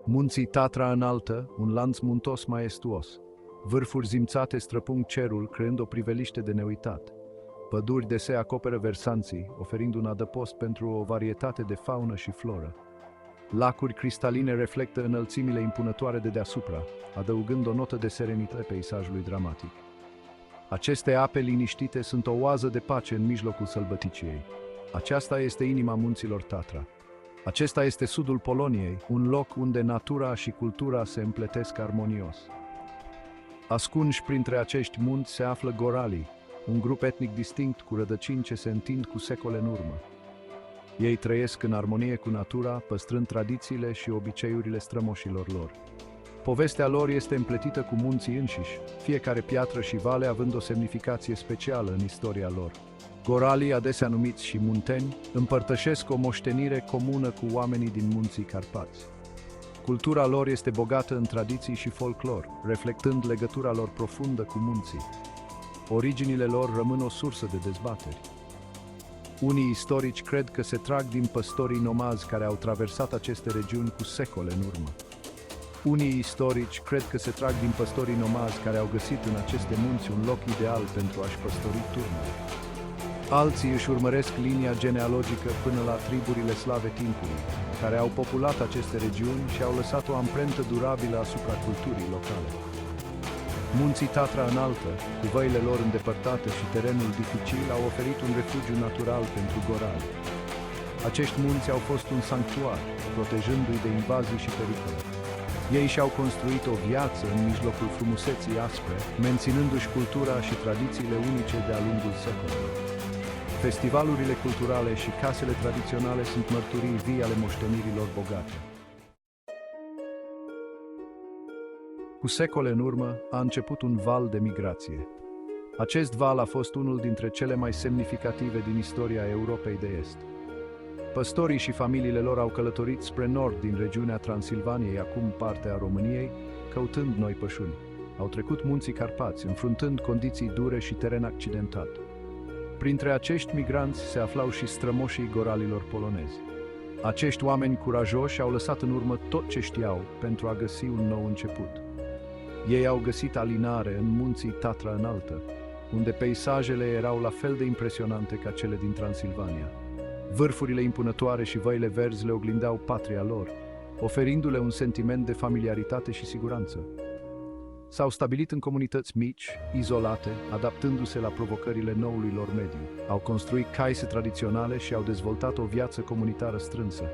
Munții Tatra înaltă, un lanț muntos maestuos. Vârfuri zimțate străpung cerul, creând o priveliște de neuitat. Păduri de se acoperă versanții, oferind un adăpost pentru o varietate de faună și floră. Lacuri cristaline reflectă înălțimile impunătoare de deasupra, adăugând o notă de serenitate peisajului dramatic. Aceste ape liniștite sunt o oază de pace în mijlocul sălbăticiei. Aceasta este inima munților Tatra. Acesta este sudul Poloniei, un loc unde natura și cultura se împletesc armonios. Ascunși printre acești munți se află Goralii, un grup etnic distinct cu rădăcini ce se întind cu secole în urmă. Ei trăiesc în armonie cu natura, păstrând tradițiile și obiceiurile strămoșilor lor. Povestea lor este împletită cu munții înșiși, fiecare piatră și vale având o semnificație specială în istoria lor. Goralii, adesea numiți și munteni, împărtășesc o moștenire comună cu oamenii din munții Carpați. Cultura lor este bogată în tradiții și folclor, reflectând legătura lor profundă cu munții. Originile lor rămân o sursă de dezbateri. Unii istorici cred că se trag din păstorii nomazi care au traversat aceste regiuni cu secole în urmă. Unii istorici cred că se trag din păstorii nomazi care au găsit în aceste munți un loc ideal pentru a-și păstori turnele. Alții își urmăresc linia genealogică până la triburile slave timpului, care au populat aceste regiuni și au lăsat o amprentă durabilă asupra culturii locale. Munții Tatra înaltă, cu văile lor îndepărtate și terenul dificil, au oferit un refugiu natural pentru gorali. Acești munți au fost un sanctuar, protejându-i de invazii și pericole. Ei și-au construit o viață în mijlocul frumuseții aspre, menținându-și cultura și tradițiile unice de-a lungul secolelor. Festivalurile culturale și casele tradiționale sunt mărturii vii ale moștenirilor bogate. Cu secole în urmă a început un val de migrație. Acest val a fost unul dintre cele mai semnificative din istoria Europei de Est. Păstorii și familiile lor au călătorit spre nord din regiunea Transilvaniei, acum parte a României, căutând noi pășuni. Au trecut munții Carpați, înfruntând condiții dure și teren accidentat. Printre acești migranți se aflau și strămoșii goralilor polonezi. Acești oameni curajoși au lăsat în urmă tot ce știau pentru a găsi un nou început. Ei au găsit alinare în munții Tatra înaltă, unde peisajele erau la fel de impresionante ca cele din Transilvania. Vârfurile impunătoare și văile verzi le oglindeau patria lor, oferindu-le un sentiment de familiaritate și siguranță. S-au stabilit în comunități mici, izolate, adaptându-se la provocările noului lor mediu. Au construit case tradiționale și au dezvoltat o viață comunitară strânsă.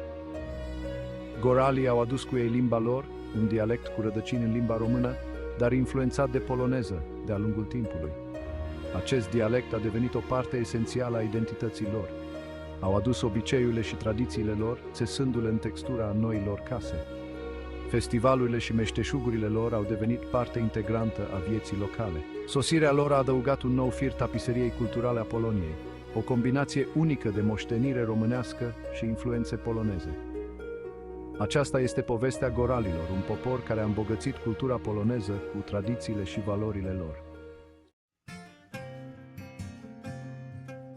Goralii au adus cu ei limba lor, un dialect cu rădăcini în limba română, dar influențat de poloneză de-a lungul timpului. Acest dialect a devenit o parte esențială a identității lor. Au adus obiceiurile și tradițiile lor, țesându-le în textura noilor case. Festivalurile și meșteșugurile lor au devenit parte integrantă a vieții locale. Sosirea lor a adăugat un nou fir tapiseriei culturale a Poloniei, o combinație unică de moștenire românească și influențe poloneze. Aceasta este povestea goralilor, un popor care a îmbogățit cultura poloneză cu tradițiile și valorile lor.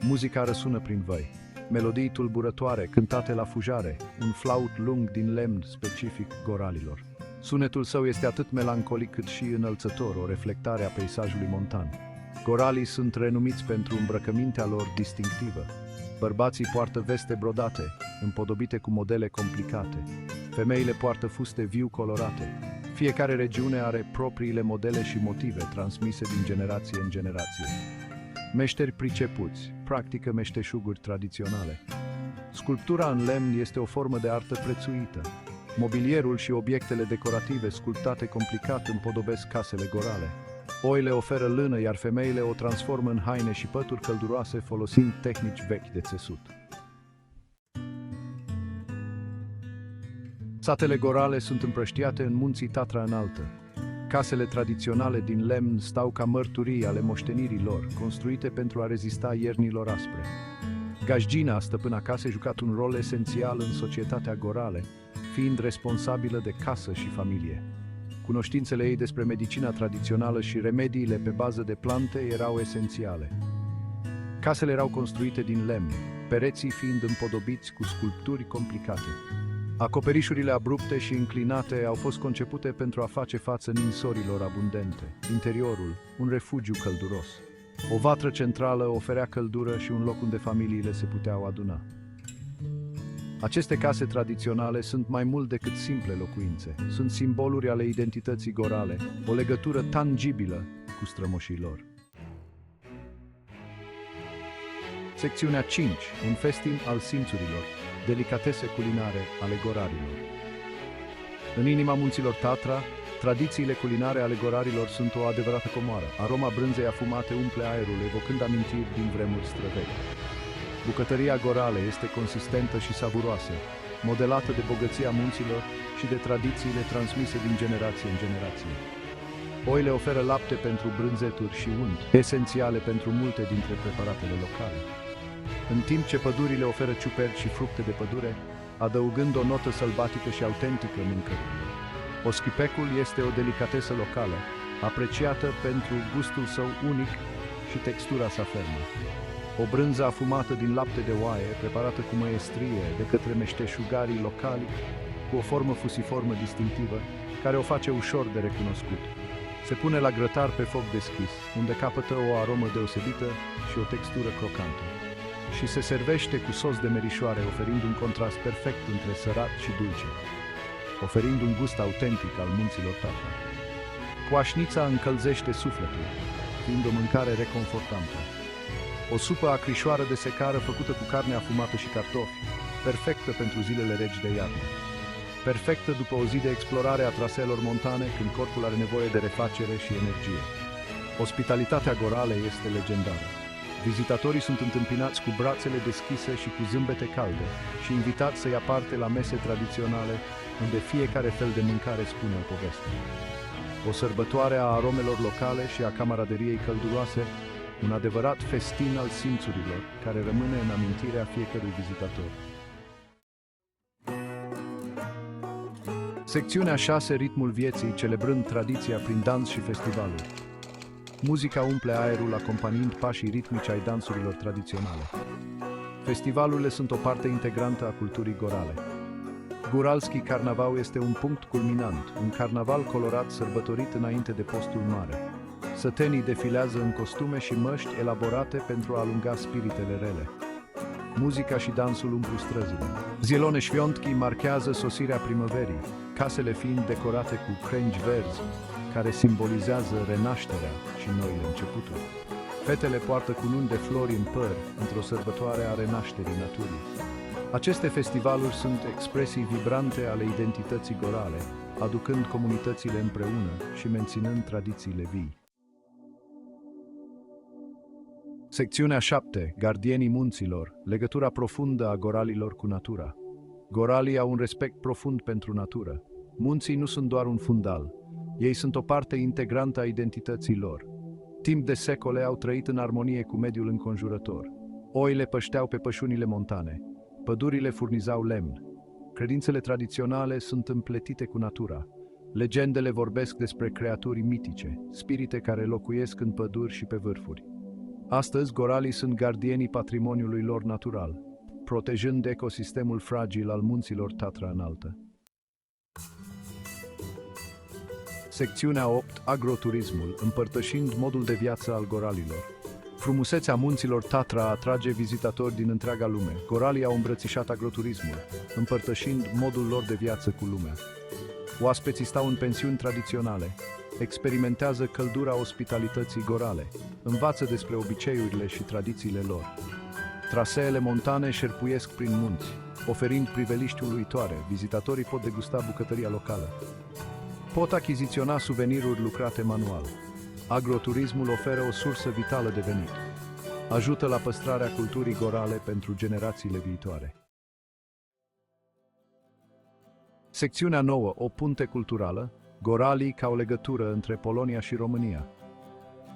Muzica răsună prin văi. Melodii tulburătoare, cântate la fujare, un flaut lung din lemn specific goralilor. Sunetul său este atât melancolic cât și înălțător, o reflectare a peisajului montan. Goralii sunt renumiți pentru îmbrăcămintea lor distinctivă. Bărbații poartă veste brodate, împodobite cu modele complicate. Femeile poartă fuste viu colorate. Fiecare regiune are propriile modele și motive transmise din generație în generație. Meșteri pricepuți practică meșteșuguri tradiționale. Sculptura în lemn este o formă de artă prețuită. Mobilierul și obiectele decorative sculptate complicat împodobesc casele gorale. Oile oferă lână, iar femeile o transformă în haine și pături călduroase folosind tehnici vechi de țesut. Satele gorale sunt împrăștiate în munții Tatra înaltă. Casele tradiționale din lemn stau ca mărturii ale moștenirii lor, construite pentru a rezista iernilor aspre. Gajdina, stăpâna casei, a jucat un rol esențial în societatea gorale, fiind responsabilă de casă și familie. Cunoștințele ei despre medicina tradițională și remediile pe bază de plante erau esențiale. Casele erau construite din lemn, pereții fiind împodobiți cu sculpturi complicate. Acoperișurile abrupte și înclinate au fost concepute pentru a face față ninsorilor abundente. Interiorul, un refugiu călduros. O vatră centrală oferea căldură și un loc unde familiile se puteau aduna. Aceste case tradiționale sunt mai mult decât simple locuințe. Sunt simboluri ale identității gorale, o legătură tangibilă cu strămoșii lor. Secțiunea 5. Un festin al simțurilor. Delicatese culinare ale gorarilor. În inima munților Tatra, tradițiile culinare ale gorarilor sunt o adevărată comoară. Aroma brânzei afumate umple aerul, evocând amintiri din vremuri străvechi. Bucătăria gorală este consistentă și savuroasă, modelată de bogăția munților și de tradițiile transmise din generație în generație. Oile oferă lapte pentru brânzeturi și unt, esențiale pentru multe dintre preparatele locale. În timp ce pădurile oferă ciuperci și fructe de pădure, adăugând o notă sălbatică și autentică mâncărilor. Oschipecul este o delicatesă locală, apreciată pentru gustul său unic și textura sa fermă. O brânză afumată din lapte de oaie, preparată cu măiestrie de către meșteșugarii locali, cu o formă fusiformă distinctivă, care o face ușor de recunoscut. Se pune la grătar pe foc deschis, unde capătă o aromă deosebită și o textură crocantă. Și se servește cu sos de merișoare, oferind un contrast perfect între sărat și dulce, oferind un gust autentic al munților Tatra. Coașnița încălzește sufletul, fiind o mâncare reconfortantă. O supă acrișoară de secară făcută cu carne afumată și cartofi, perfectă pentru zilele reci de iarnă. Perfectă după o zi de explorare a traseelor montane, când corpul are nevoie de refacere și energie. Ospitalitatea gorală este legendară. Vizitatorii sunt întâmpinați cu brațele deschise și cu zâmbete calde și invitați să ia parte la mese tradiționale, unde fiecare fel de mâncare spune o poveste. O sărbătoare a aromelor locale și a camaraderiei călduroase, un adevărat festin al simțurilor, care rămâne în amintirea fiecărui vizitator. Secțiunea 6. Ritmul vieții, celebrând tradiția prin dans și festivaluri. Muzica umple aerul, acompaniind pașii ritmici ai dansurilor tradiționale. Festivalurile sunt o parte integrantă a culturii gorale. Guralski Carnaval este un punct culminant, un carnaval colorat sărbătorit înainte de postul mare. Sătenii defilează în costume și măști elaborate pentru a alunga spiritele rele. Muzica și dansul umplu străzile. Zielone Șviontchi marchează sosirea primăverii, casele fiind decorate cu crengi verzi, care simbolizează renașterea și noile începuturi. Fetele poartă cununi de flori în păr, într-o sărbătoare a renașterii naturii. Aceste festivaluri sunt expresii vibrante ale identității gorale, aducând comunitățile împreună și menținând tradițiile vii. Secțiunea 7. Gardienii munților, legătura profundă a goralilor cu natura. Goralii au un respect profund pentru natură. Munții nu sunt doar un fundal, ei sunt o parte integrantă a identității lor. Timp de secole au trăit în armonie cu mediul înconjurător. Oile pășteau pe pășunile montane, pădurile furnizau lemn. Credințele tradiționale sunt împletite cu natura. Legendele vorbesc despre creaturi mitice, spirite care locuiesc în păduri și pe vârfuri. Astăzi, goralii sunt gardienii patrimoniului lor natural, protejând ecosistemul fragil al munților Tatra înaltă. Secțiunea 8. Agroturismul, împărtășind modul de viață al goralilor. Frumusețea munților Tatra atrage vizitatori din întreaga lume. Goralii au îmbrățișat agroturismul, împărtășind modul lor de viață cu lumea. Oaspeții stau în pensiuni tradiționale, experimentează căldura ospitalității gorale, învață despre obiceiurile și tradițiile lor. Traseele montane șerpuiesc prin munți, oferind priveliști uluitoare. Vizitatorii pot degusta bucătăria locală. Pot achiziționa suveniruri lucrate manual. Agroturismul oferă o sursă vitală de venit. Ajută la păstrarea culturii gorale pentru generațiile viitoare. Secțiunea 9. O punte culturală, goralii ca o legătură între Polonia și România.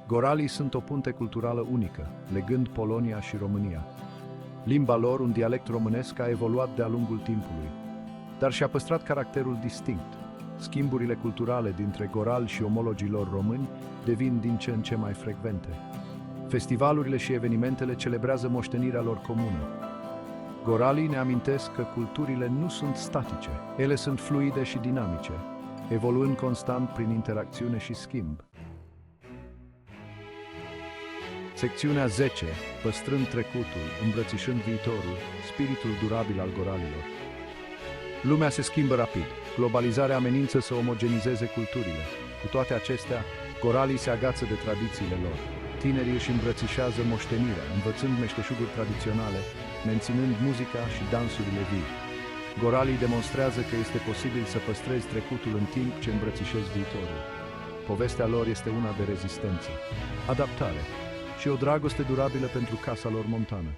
Goralii sunt o punte culturală unică, legând Polonia și România. Limba lor, un dialect românesc, a evoluat de-a lungul timpului, dar și-a păstrat caracterul distinct. Schimburile culturale dintre gorali și omologii lor români devin din ce în ce mai frecvente. Festivalurile și evenimentele celebrează moștenirea lor comună. Goralii ne amintesc că culturile nu sunt statice, ele sunt fluide și dinamice, evoluând constant prin interacțiune și schimb. Secțiunea 10. Păstrând trecutul, îmbrățișând viitorul, spiritul durabil al goralilor. Lumea se schimbă rapid. Globalizarea amenință să omogenizeze culturile. Cu toate acestea, goralii se agață de tradițiile lor. Tinerii își îmbrățișează moștenirea, învățând meșteșuguri tradiționale, menținând muzica și dansurile vii. Goralii demonstrează că este posibil să păstrezi trecutul în timp ce îmbrățișezi viitorul. Povestea lor este una de rezistență, adaptare și o dragoste durabilă pentru casa lor montană.